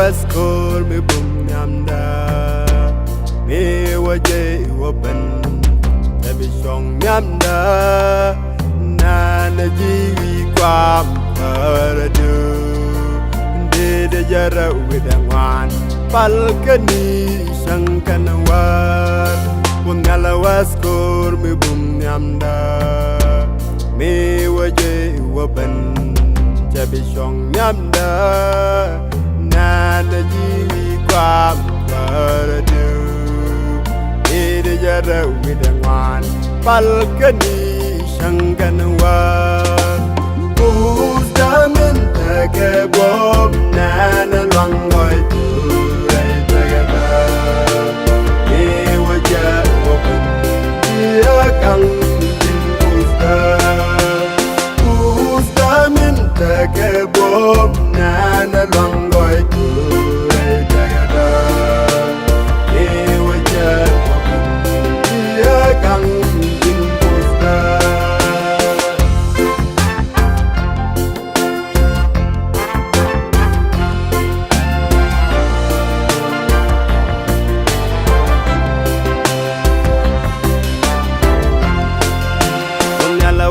waskol me bum nyamda me waje waben tabi shong nyamda na na jiwi kwam paradu de jara widangwan palkani shankanawar punyala waskol me bum nyamda me waje waben tabi shong nyamda na na jiwi kwam paradu de jara widangwan palkani shankanawar udamin takebom na na langoi turai tagaba e waja open dia kang din udamin takebom na na langoi turai tagaba e waja open dia kang din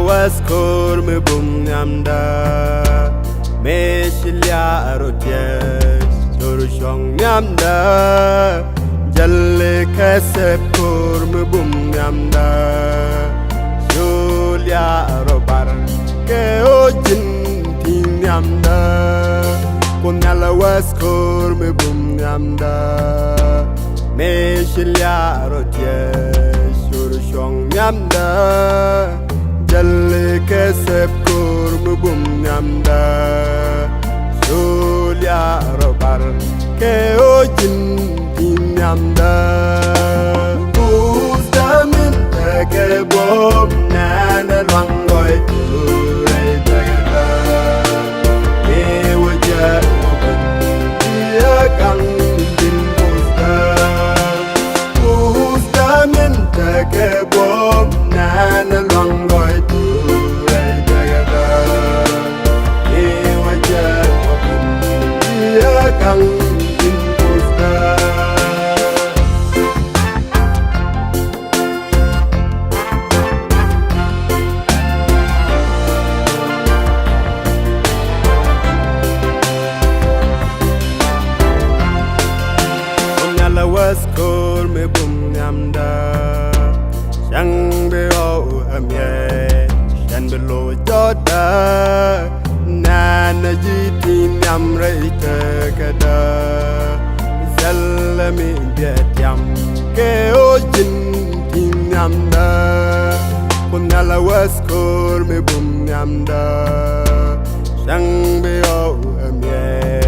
waskor me bum nyamda me shilya aroties toru shong nyamda jalle kasep kor me bum nyamda shulya arobar ke ojin ti nyamda kunyala waskor me bum nyamda me shilya aroties toru shong nyamda jalle kasep kor me bum nyamda shulya robar ke ojin ti nyamda udamin ke bom na na langoi turai tagada me waja dia kang din udamin ke bom na na langoi turai tagada e waja dia kang din unyala waskol me bum nyamda Yang beo amye Shan belo joda Nana jiti nyam reite kada Zalami biat yam Ke ojin ti nyam da Punyala waskor me bum nyam da Yang beo amye